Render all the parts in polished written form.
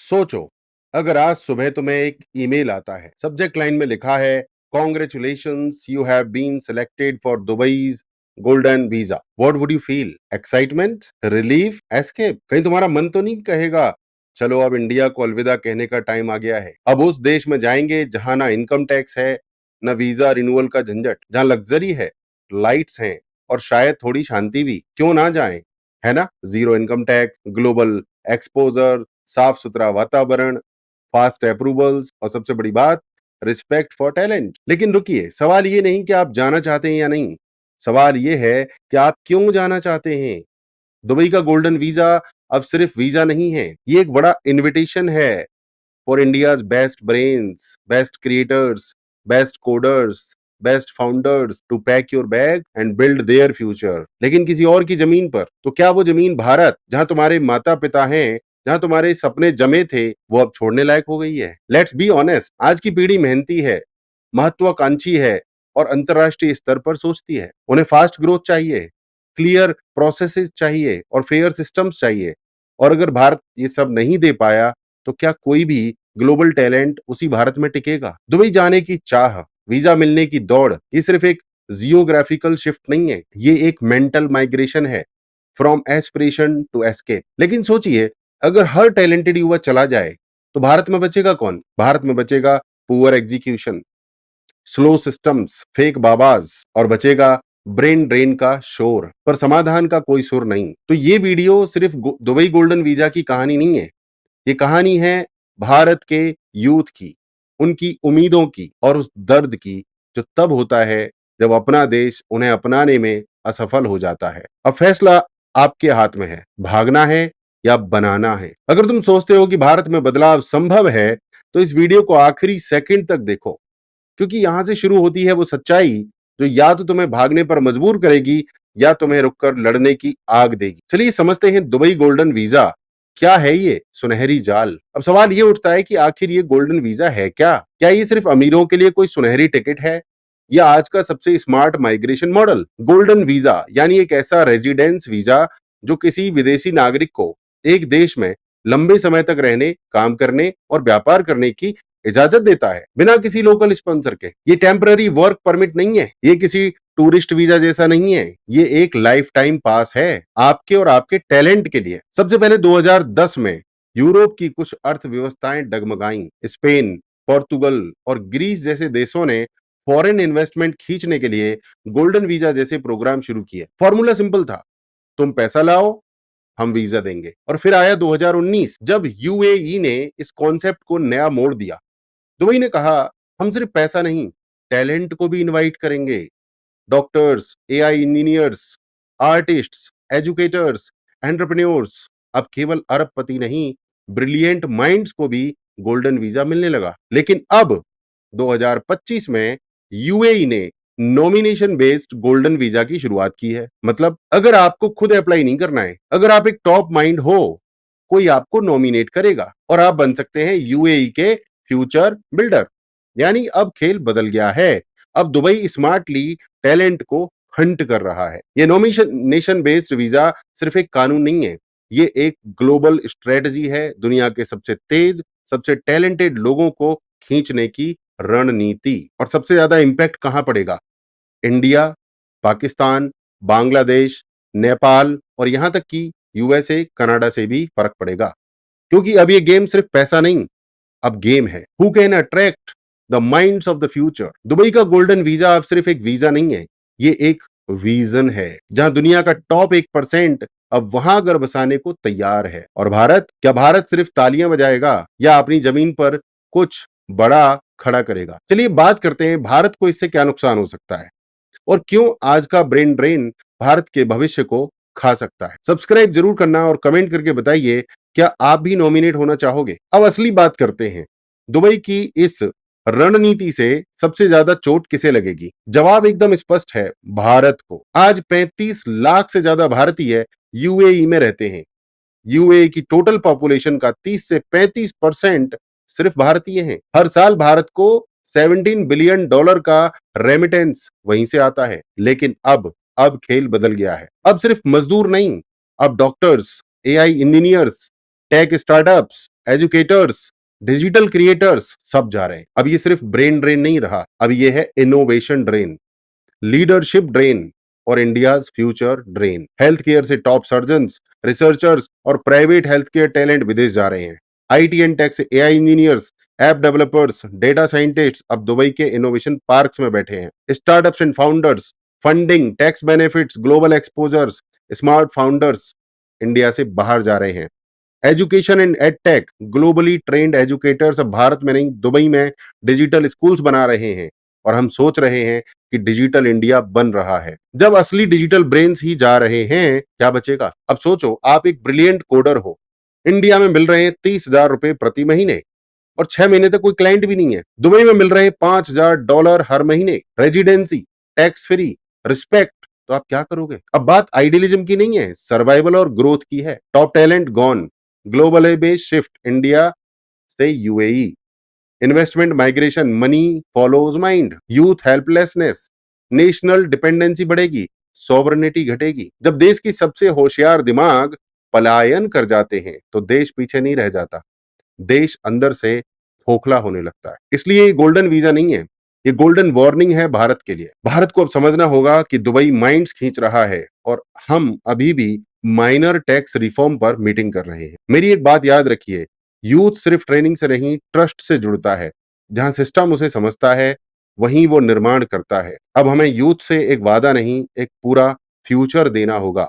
सोचो, अगर आज सुबह तुम्हें एक ईमेल आता है, सब्जेक्ट लाइन में लिखा है congratulations you have been selected for Dubai's golden visa. What would you feel? Excitement, relief, escape? कहीं तुम्हारा मन तो नहीं कहेगा चलो अब इंडिया को अलविदा कहने का टाइम आ गया है। अब उस देश में जाएंगे जहां ना इनकम टैक्स है, ना वीजा रिन्यूअल का झंझट, जहां लग्जरी है, लाइट्स हैं और शायद थोड़ी शांति भी। क्यों ना जाएं? है ना? Zero income tax, global exposure, साफ सुथरा वातावरण, फास्ट अप्रूवल्स और सबसे बड़ी बात, रिस्पेक्ट फॉर टैलेंट। लेकिन रुकिए, सवाल ये नहीं कि आप जाना चाहते हैं या नहीं, सवाल ये है कि आप क्यों जाना चाहते हैं। दुबई का गोल्डन वीजा अब सिर्फ वीजा नहीं है, ये एक बड़ा इनविटेशन है for India's best brains, best creators, best coders, best founders to pack your bag and build their future. लेकिन किसी और की जमीन पर। तो क्या वो जमीन भारत, जहां तुम्हारे माता पिता हैं, जहां तुम्हारे सपने जमे थे, वो अब छोड़ने लायक हो गई है? लेट्स बी ऑनेस्ट, आज की पीढ़ी मेहनती है, महत्वाकांक्षी है और अंतरराष्ट्रीय स्तर पर सोचती है। उन्हें फास्ट ग्रोथ चाहिए, क्लियर प्रोसेसेस चाहिए और फेयर सिस्टम्स चाहिए। और अगर भारत ये सब नहीं दे पाया तो क्या कोई भी ग्लोबल टैलेंट उसी भारत में टिकेगा? दुबई जाने की चाह, वीजा मिलने की दौड़, ये सिर्फ एक जियोग्राफिकल शिफ्ट नहीं है, ये एक मेंटल माइग्रेशन है, फ्रॉम एस्पिरेशन टू एस्केप। लेकिन सोचिए, अगर हर टैलेंटेड युवा चला जाए तो भारत में बचेगा कौन? भारत में बचेगा poor execution, slow systems, fake babas और बचेगा ब्रेन ड्रेन का शोर। पर समाधान का कोई सुर नहीं। तो ये वीडियो सिर्फ दुबई गोल्डन वीजा की कहानी नहीं है, ये कहानी है भारत के यूथ की, उनकी उम्मीदों की और उस दर्द की जो तब होता है जब अपना देश उन्हें अपनाने में असफल हो जाता है। अब फैसला आपके हाथ में है, भागना है या बनाना है। अगर तुम सोचते हो कि भारत में बदलाव संभव है तो इस वीडियो को आखिरी सेकंड तक देखो, क्योंकि यहां से शुरू होती है वो सच्चाई जो या तो तुम्हें भागने पर मजबूर करेगी या तुम्हें रुककर लड़ने की आग देगी। चलिए समझते हैं दुबई गोल्डन वीजा क्या है, ये सुनहरी जाल। अब सवाल ये उठता है कि आखिर ये गोल्डन वीजा है क्या? क्या ये सिर्फ अमीरों के लिए कोई सुनहरी टिकट है या आज का सबसे smart migration model? Golden visa यानी एक ऐसा रेजिडेंस वीजा जो किसी विदेशी नागरिक को एक देश में लंबे समय तक रहने, काम करने और व्यापार करने की इजाजत देता है, बिना किसी लोकल स्पॉन्सर के। ये टेम्पररी वर्क परमिट नहीं है, ये किसी टूरिस्ट वीजा जैसा नहीं है, ये एक लाइफ टाइम पास है आपके और आपके टैलेंट के लिए। सबसे पहले 2010 में यूरोप की कुछ अर्थव्यवस्थाएं डगमगाईं। स्पेन, पोर्तुगल और ग्रीस जैसे देशों ने फॉरेन इन्वेस्टमेंट खींचने के लिए गोल्डन वीजा जैसे प्रोग्राम शुरू किए। फॉर्मूला सिंपल था, तुम पैसा लाओ, हम वीजा देंगे। और फिर आया 2019 जब यूएई ने इस कॉन्सेप्ट को नया मोड़ दिया। दुबई ने कहा, हम सिर्फ पैसा नहीं, टैलेंट को भी इनवाइट करेंगे। Doctors, AI engineers, artists, educators, entrepreneurs. अब केवल अरबपति नहीं, ब्रिलियंट माइंड्स को भी गोल्डन वीजा मिलने लगा। लेकिन अब 2025 में यूएई ने नॉमिनेशन बेस्ड गोल्डन वीजा की शुरुआत की है। मतलब अगर आपको खुद अप्लाई नहीं करना है, अगर आप एक टॉप माइंड हो, कोई आपको नॉमिनेट करेगा और आप बन सकते हैं यूएई के फ्यूचर बिल्डर। यानी अब खेल बदल गया है। अब दुबई स्मार्टली टैलेंट को हंट कर रहा है। ये नॉमिनेशन बेस्ड वीजा सिर्फ एक कानून नहीं है, ये एक ग्लोबल स्ट्रेटजी है, दुनिया के सबसे तेज, सबसे टैलेंटेड लोगों को खींचने की रणनीति। और सबसे ज्यादा इंपैक्ट कहां पड़ेगा? इंडिया, पाकिस्तान, बांग्लादेश, नेपाल और यहां तक कि यूएसए, कनाडा से भी फर्क पड़ेगा। क्योंकि अब ये गेम सिर्फ पैसा नहीं, अब गेम है who can attract the minds of the future. Dubai का गोल्डन वीजा अब सिर्फ एक वीजा नहीं है, ये एक विजन है जहां दुनिया का टॉप 1% अब वहां घर बसाने को तैयार है। और भारत, क्या भारत सिर्फ तालियां बजाएगा या अपनी जमीन पर कुछ बड़ा खड़ा करेगा? चलिए बात करते हैं भारत को इससे क्या नुकसान हो सकता है और क्यों आज का ब्रेन ड्रेन भारत के भविष्य को खा सकता है। सब्सक्राइब जरूर करना और कमेंट करके बताइए, क्या आप भी नॉमिनेट होना चाहोगे? अब असली बात करते हैं, दुबई की इस रणनीति से सबसे ज्यादा चोट किसे लगेगी? जवाब एकदम स्पष्ट है, भारत को। आज 35 लाख से ज्यादा भारतीय यूएई में रहते हैं। यूएई की टोटल पॉपुलेशन का 30 से 35% सिर्फ भारतीय हैं। हर साल भारत को $17 बिलियन का रेमिटेंस वहीं से आता है। लेकिन अब खेल बदल गया है। अब सिर्फ मजदूर नहीं, अब doctors, AI engineers, tech startups educators, digital creators सब जा रहे हैं। अब ये सिर्फ ब्रेन ड्रेन नहीं रहा, अब ये है इनोवेशन ड्रेन, लीडरशिप ड्रेन और India's future drain. Health care से टॉप सर्जन्स, रिसर्चर्स और प्राइवेट हेल्थ केयर टैलेंट विदेश जा रहे हैं। आईटी एंड टेक से AI engineers, app developers, data scientist अब दुबई के इनोवेशन पार्क्स में बैठे हैं। Startups and founders, funding, tax benefits, global exposures, smart founders India से बाहर जा रहे हैं। Education and edtech, globally trend educators अब भारत में नहीं दुबई में डिजिटल स्कूल्स बना रहे हैं। और हम सोच रहे हैं कि डिजिटल इंडिया बन रहा है। जब असली डिजिटल ब्रेन्स ही जा रहे हैं, क्या बचेगा? अब सोचो, आप एक ब्रिलियंट कोडर हो, इंडिया में मिल रहे हैं 30,000 रुपए प्रति महीने और 6 महीने तक कोई क्लाइंट भी नहीं है। दुबई में मिल रहे हैं $5,000 हर महीने, रेजिडेंसी, टैक्स फ्री, रिस्पेक्ट। तो आप क्या करोगे? अब बात आइडियलिज्म की नहीं है, सर्वाइवल और ग्रोथ की है। Top talent gone, global based shift, India से UAE, investment migration, money follows mind, youth helplessness, national dependency बढ़ेगी, सॉवरेनिटी घटेगी। जब देश की सबसे होशियार दिमाग पलायन कर जाते हैं तो देश पीछे नहीं रह जाता, देश अंदर से खोखला होने लगता है। इसलिए ये गोल्डन वीजा नहीं है, ये गोल्डन वार्निंग है भारत के लिए। भारत को अब समझना होगा कि दुबई माइंड्स खींच रहा है और हम अभी भी माइनर टैक्स रिफॉर्म पर मीटिंग कर रहे हैं। मेरी एक बात याद रखिए, यूथ सिर्फ ट्रेनिंग से नहीं, ट्रस्ट से जुड़ता है। जहां सिस्टम उसे समझता है, वहीं वो निर्माण करता है। अब हमें यूथ से एक वादा नहीं, एक पूरा फ्यूचर देना होगा,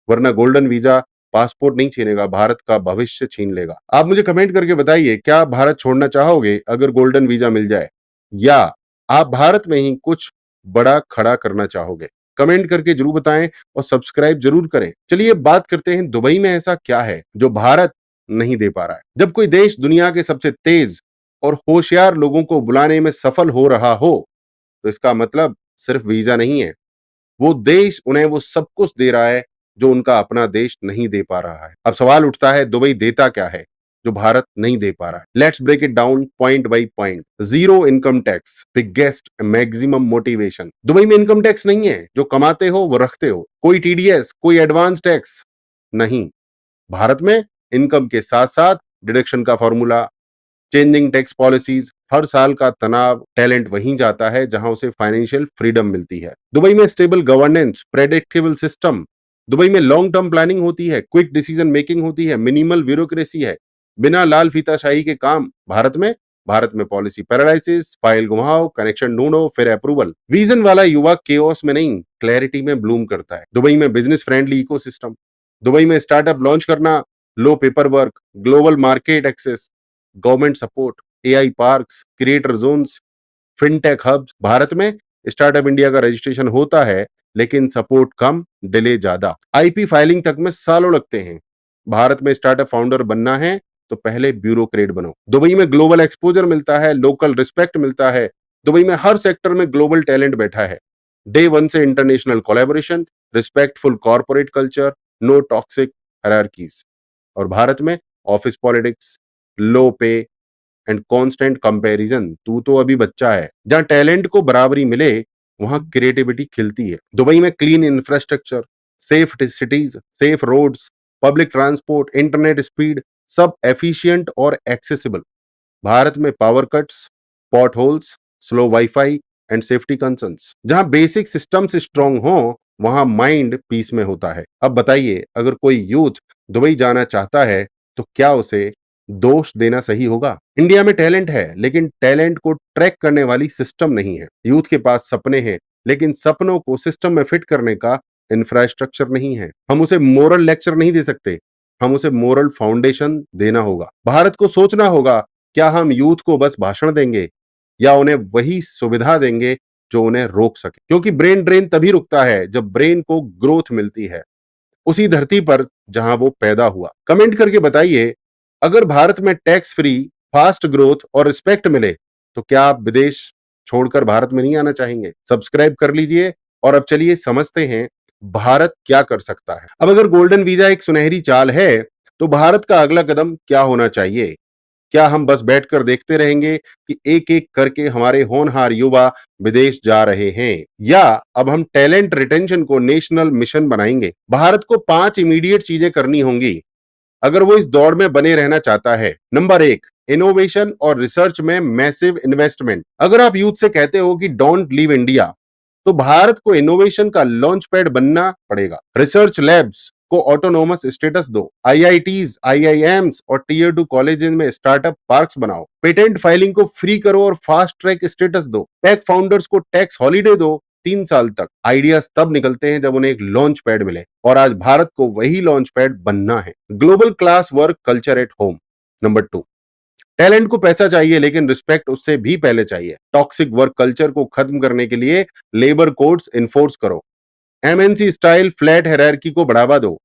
वरना गोल्डन वीजा पासपोर्ट नहीं छीनेगा, भारत का भविष्य छीन लेगा। आप मुझे कमेंट करके बताइए, क्या आप भारत छोड़ना चाहोगे अगर गोल्डन वीजा मिल जाए, या आप भारत में ही कुछ बड़ा खड़ा करना चाहोगे? कमेंट करके जरूर बताएं और सब्सक्राइब जरूर करें। चलिए बात करते हैं, दुबई में ऐसा क्या है जो भारत नहीं दे पा रहा है। जब कोई देश दुनिया के सबसे तेज और होशियार लोगों को बुलाने में सफल हो रहा हो, तो इसका मतलब सिर्फ वीजा नहीं है, वो देश उन्हें वो सब कुछ दे रहा है जो उनका अपना देश नहीं दे पा रहा है। अब सवाल उठता है, दुबई देता क्या है जो भारत नहीं दे पा रहा है? Let's break it down point by point. Zero income tax, biggest maximum motivation. Dubai में इनकम टैक्स नहीं है, जो कमाते हो वो रखते हो। कोई टीडीएस, कोई एडवांस टैक्स नहीं। भारत में इनकम के साथ साथ डिडक्शन का फॉर्मूला, चेंजिंग टैक्स पॉलिसीज, हर साल का तनाव। टैलेंट वहीं जाता है जहां उसे फाइनेंशियल फ्रीडम मिलती है। दुबई में stable governance, predictable system. Dubai में लॉन्ग टर्म प्लानिंग होती है, क्विक डिसीजन मेकिंग होती है, मिनिमल ब्यूरोक्रेसी है, बिना लाल फीताशाही के काम। भारत में पॉलिसी पैरालिसिस, फाइल घुमाओ, कनेक्शन ढूंढो, फिर अप्रूवल। विजन वाला युवा केओस में नहीं, क्लैरिटी में ब्लूम करता है। दुबई में बिजनेस फ्रेंडली इकोसिस्टम, दुबई में स्टार्टअप लॉन्च करना, low paper work, global market access, government support, AI parks, creator zones, fintech hubs. Bharat में स्टार्टअप इंडिया का रजिस्ट्रेशन होता है, लेकिन सपोर्ट कम, डिले ज्यादा। आईपी फाइलिंग तक में सालों लगते हैं। भारत में स्टार्टअप फाउंडर बनना है तो पहले ब्यूरोक्रेट बनो। दुबई में ग्लोबल एक्सपोजर मिलता है, लोकल रिस्पेक्ट मिलता है। दुबई में हर सेक्टर में ग्लोबल टैलेंट बैठा है। डे वन से international collaboration, respectful corporate culture, no toxic hierarchies. और भारत में ऑफिस पॉलिटिक्स, लो पे एंड कांस्टेंट कंपैरिजन। तू तो अभी बच्चा है। जहां टैलेंट को बराबरी मिले, वहां क्रिएटिविटी खिलती है। दुबई में clean infrastructure, safe cities, safe roads, public transport, internet speed, सब एफिशिएंट और एक्सेसिबल। भारत में power cuts, potholes, slow wifi and safety concerns. जहां बेसिक सिस्टम्स स्ट्रांग हो, वहां माइंड पीस में होता है। अब बताइए, अगर कोई यूथ दुबई जाना चाहता है तो क्या उसे दोष देना सही होगा? इंडिया में टैलेंट है, लेकिन टैलेंट को ट्रैक करने वाली सिस्टम नहीं है। यूथ के पास सपने हैं, लेकिन सपनों को सिस्टम में फिट करने का इंफ्रास्ट्रक्चर नहीं है। हम उसे मोरल लेक्चर नहीं दे सकते, हम उसे मोरल फाउंडेशन देना होगा। भारत को सोचना होगा, क्या हम यूथ को बस भाषण देंगे या उन्हें वही सुविधा देंगे जो उन्हें रोक सके? क्योंकि ब्रेन ड्रेन तभी रुकता है जब ब्रेन को ग्रोथ मिलती है, उसी धरती पर जहां वो पैदा हुआ। कमेंट करके बताइए, अगर भारत में टैक्स फ्री, फास्ट ग्रोथ और रिस्पेक्ट मिले, तो क्या आप विदेश छोड़कर भारत में नहीं आना चाहेंगे? सब्सक्राइब कर लीजिए और अब चलिए समझते हैं भारत क्या कर सकता है। अब अगर गोल्डन वीजा एक सुनहरी चाल है, तो भारत का अगला कदम क्या होना चाहिए? क्या हम बस बैठकर देखते रहेंगे कि एक एक करके हमारे होनहार युवा विदेश जा रहे हैं, या अब हम टैलेंट रिटेंशन को नेशनल मिशन बनाएंगे? भारत को 5 इमीडिएट चीजें करनी होंगी। अगर वो इस दौड़ में बने रहना चाहता है। नंबर 1, इनोवेशन और रिसर्च में मैसिव इन्वेस्टमेंट। अगर आप यूथ से कहते हो कि डोंट लीव इंडिया, तो भारत को इनोवेशन का लॉन्च पैड बनना पड़ेगा। रिसर्च लैब्स को ऑटोनोमस स्टेटस दो। आईआईटीज, आईआईएम्स और टीयर 2 कॉलेजेस में स्टार्टअप पार्क्स बनाओ। पेटेंट फाइलिंग को फ्री करो और फास्ट ट्रैक स्टेटस दो। टेक फाउंडर्स को टैक्स हॉलीडे दो 3 साल तक। आइडियाज तब निकलते हैं जब उन्हें एक लॉन्च पैड मिले, और आज भारत को वही लॉन्च पैड बनना है। Global class work culture at home. Number 2, talent को पैसा चाहिए लेकिन रिस्पेक्ट उससे भी पहले चाहिए। टॉक्सिक वर्क कल्चर को खत्म करने के लिए लेबर कोड्स इन्फोर्स करो। एमएनसी स्टाइल फ्लैट हायरार्की को बढ़ावा दो।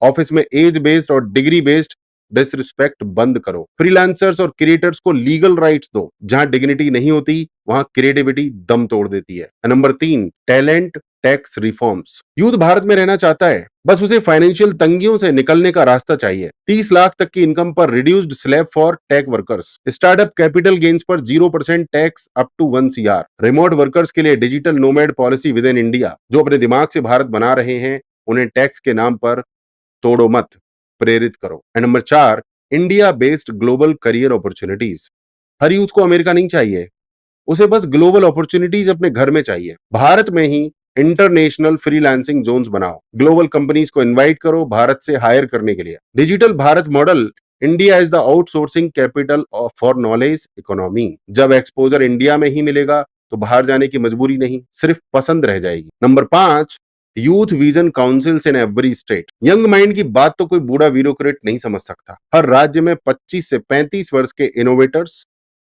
ऑफिस में एज बेस्ड और डिग्री बेस्ड डिसरिस्पेक्ट बंद करो। फ्रीलांसर्स और क्रिएटर्स को लीगल राइट्स दो। जहां डिग्निटी नहीं होती वहां क्रिएटिविटी दम तोड़ देती है। Number 3, talent tax reforms. Youth Bharat में रहना चाहता है, बस उसे फाइनेंशियल तंगियों से निकलने का रास्ता चाहिए। 30 लाख तक की इनकम पर reduced slab for tech workers. Startup capital gains पर 0% tax up to 1 CR। Remote workers के लिए digital nomad policy within India. जो अपने दिमाग से भारत बना रहे हैं उन्हें टैक्स के नाम पर तोड़ो मत, प्रेरित करो। And number 4, India based global career opportunities. Her youth को अमेरिका नहीं चाहिए, उसे बस ग्लोबल अपॉर्चुनिटीज अपने घर में चाहिए। भारत में ही इंटरनेशनल फ्रीलांसिंग जोन्स बनाओ। ग्लोबल कंपनीज को इनवाइट करो भारत से हायर करने के लिए। Digital Bharat model. India is the outsourcing capital for knowledge economy. जब एक्सपोजर इंडिया में ही मिलेगा तो बाहर जाने की मजबूरी नहीं, सिर्फ पसंद रह जाएगी। Number 5, youth vision councils in every state. Young mind की बात तो कोई बूढ़ा ब्यूरोक्रेट नहीं समझ सकता। हर राज्य में 25 से 35 वर्ष के इनोवेटर्स,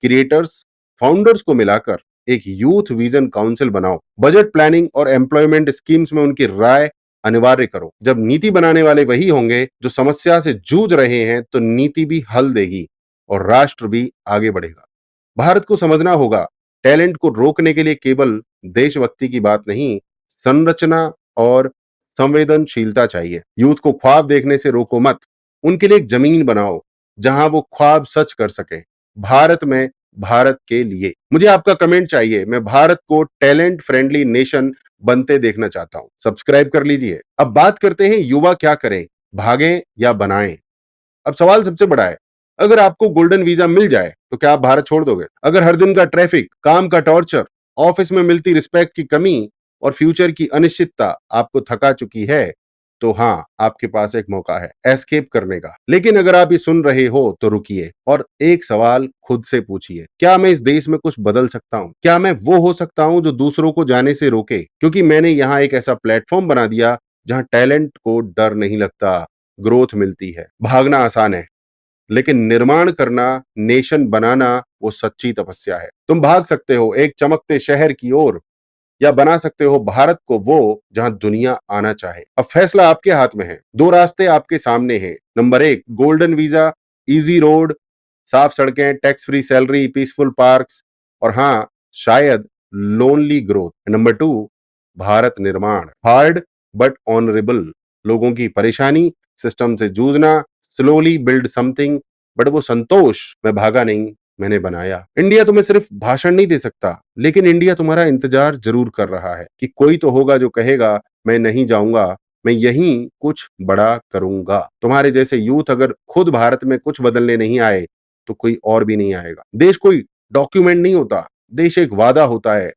क्रिएटर्स, फाउंडर्स को मिलाकर एक यूथ विजन काउंसिल बनाओ। बजट प्लानिंग और एम्प्लॉयमेंट स्कीम्स में उनकी राय अनिवार्य करो। जब नीति बनाने वाले वही होंगे जो समस्या से जूझ रहे हैं, तो नीति भी हल देगी और राष्ट्र भी आगे बढ़ेगा। भारत को समझना होगा, टैलेंट को रोकने के लिए केवल देशभक्ति की बात नहीं, संरचना और संवेदनशीलता चाहिए। यूथ को ख्वाब देखने से रोको मत, उनके लिए एक जमीन बनाओ जहां वो ख्वाब सच कर सके। भारत में, भारत के लिए। मुझे आपका कमेंट चाहिए। मैं भारत को टैलेंट फ्रेंडली नेशन बनते देखना चाहता हूं। सब्सक्राइब कर लीजिए। अब बात करते हैं युवा क्या करें, भागें या बनाएं। अब सवाल सबसे बड़ा है, अगर आपको गोल्डन वीजा मिल जाए तो क्या आप भारत छोड़ दोगे? अगर हर दिन का ट्रैफिक, काम का टॉर्चर, ऑफिस में मिलती रिस्पेक्ट की कमी और फ्यूचर की अनिश्चितता आपको थका चुकी है, तो हाँ, आपके पास एक मौका है एस्केप करने का। लेकिन अगर आप ये सुन रहे हो तो रुकिए और एक सवाल खुद से पूछिए, क्या मैं इस देश में कुछ बदल सकता हूँ? क्या मैं वो हो सकता हूँ जो दूसरों को जाने से रोके? क्योंकि मैंने यहाँ एक ऐसा प्लेटफॉर्म बना दिया जहाँ टैलेंट को डर नहीं लगता, ग्रोथ मिलती है। भागना आसान है, लेकिन निर्माण करना, नेशन बनाना, वो सच्ची तपस्या है। तुम भाग सकते हो एक चमकते शहर की ओर, या बना सकते हो भारत को वो जहां दुनिया आना चाहे। अब फैसला आपके हाथ में है। 2 रास्ते आपके सामने हैं। Number 1, golden visa, easy road, साफ सड़कें, tax free salary, peaceful parks और हाँ, शायद लोनली ग्रोथ। नंबर 2, भारत निर्माण, हार्ड बट ऑनरेबल। लोगों की परेशानी, सिस्टम से जूझना, स्लोली बिल्ड समथिंग, बट वो संतोष, मैं भागा नहीं, मैंने बनाया। इंडिया तुम्हें सिर्फ भाषण नहीं दे सकता, लेकिन इंडिया तुम्हारा इंतजार जरूर कर रहा है कि कोई तो होगा जो कहेगा मैं नहीं जाऊंगा, मैं यहीं कुछ बड़ा करूंगा। तुम्हारे जैसे यूथ अगर खुद भारत में कुछ बदलने नहीं आए तो कोई और भी नहीं आएगा। देश कोई डॉक्यूमेंट नहीं होता, देश एक वादा होता है,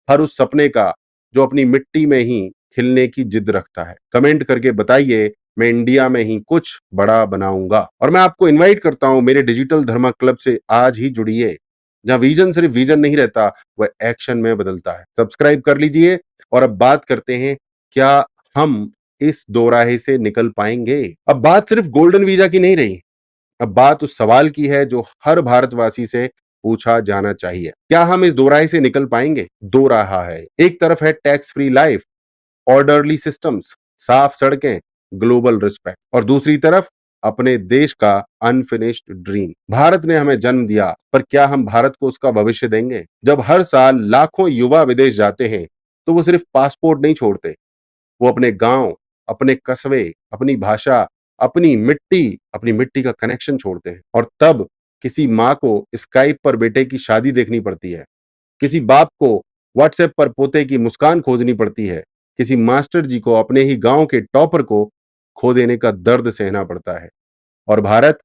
हर उस सपने का जो अपनी मिट्टी में ही खिलने की जिद रखता है। कमेंट करके बताइए, मैं इंडिया में ही कुछ बड़ा बनाऊंगा। और मैं आपको इनवाइट करता हूं मेरे डिजिटल धर्मा क्लब से आज ही जुड़िए, जहां विजन सिर्फ विजन नहीं रहता, वह एक्शन में बदलता है। सब्सक्राइब कर लीजिए। और अब बात करते हैं, क्या हम इस दोराहे से निकल पाएंगे? अब बात सिर्फ गोल्डन वीजा की नहीं रही, अब बात उस सवाल की है जो हर भारतवासी से पूछा जाना चाहिए, क्या हम इस दोराहे से निकल पाएंगे? दो राह है। एक तरफ है tax free life, orderly systems, साफ सड़कें, ग्लोबल रिस्पेक्ट, और दूसरी तरफ अपने देश का अनफिनिश्ड ड्रीम। भारत ने हमें जन्म दिया, पर क्या हम भारत को उसका भविष्य देंगे? जब हर साल लाखों युवा विदेश जाते हैं तो वो सिर्फ पासपोर्ट नहीं छोड़ते, वो अपने गांव, अपने कस्बे, अपनी भाषा, अपनी मिट्टी का कनेक्शन छोड़ते हैं। और तब किसी माँ को स्काइप पर बेटे की शादी देखनी पड़ती है, किसी बाप को व्हाट्सएप पर पोते की मुस्कान खोजनी पड़ती है, किसी मास्टर जी को अपने ही गांव के टॉपर को खो देने का दर्द सहना पड़ता है। और भारत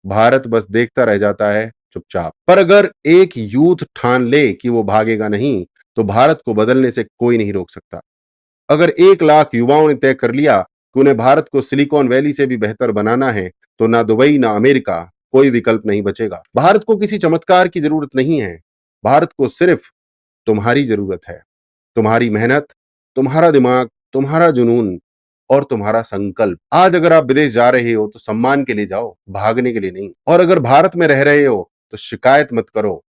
भारत बस देखता रह जाता है चुपचाप। पर अगर एक यूथ ठान ले कि वो भागेगा नहीं, तो भारत को बदलने से कोई नहीं रोक सकता। अगर 1 लाख युवाओं ने तय कर लिया कि उन्हें भारत को सिलिकॉन वैली से भी बेहतर बनाना है, तो ना दुबई ना अमेरिका, कोई विकल्प नहीं बचेगा। भारत को किसी चमत्कार की जरूरत नहीं है। भारत को सिर्फ तुम्हारी जरूरत है। तुम्हारी मेहनत, तुम्हारा दिमाग, तुम्हारा जुनून और तुम्हारा संकल्प। आज अगर आप विदेश जा रहे हो तो सम्मान के लिए जाओ, भागने के लिए नहीं। और अगर भारत में रह रहे हो तो शिकायत मत करो,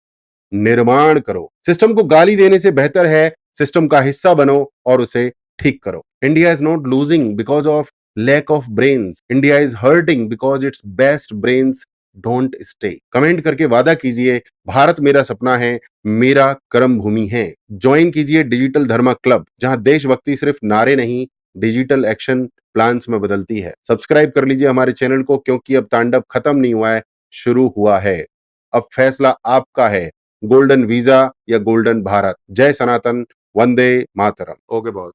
निर्माण करो। सिस्टम को गाली देने से बेहतर है सिस्टम का हिस्सा बनो और उसे ठीक करो। India is not losing because of lack of brains, India is hurting because its best brains don't stay. Comment करके वादा कीजिए, भारत मेरा सपना है, मेरा कर्म भूमि है। ज्वाइन कीजिए डिजिटल धर्मा क्लब, जहां देशभक्ति सिर्फ नारे नहीं, डिजिटल एक्शन प्लान्स में बदलती है। सब्सक्राइब कर लीजिए हमारे चैनल को, क्योंकि अब तांडव खत्म नहीं हुआ है, शुरू हुआ है। अब फैसला आपका है, गोल्डन वीजा या गोल्डन भारत। जय सनातन, वंदे मातरम। Okay boss.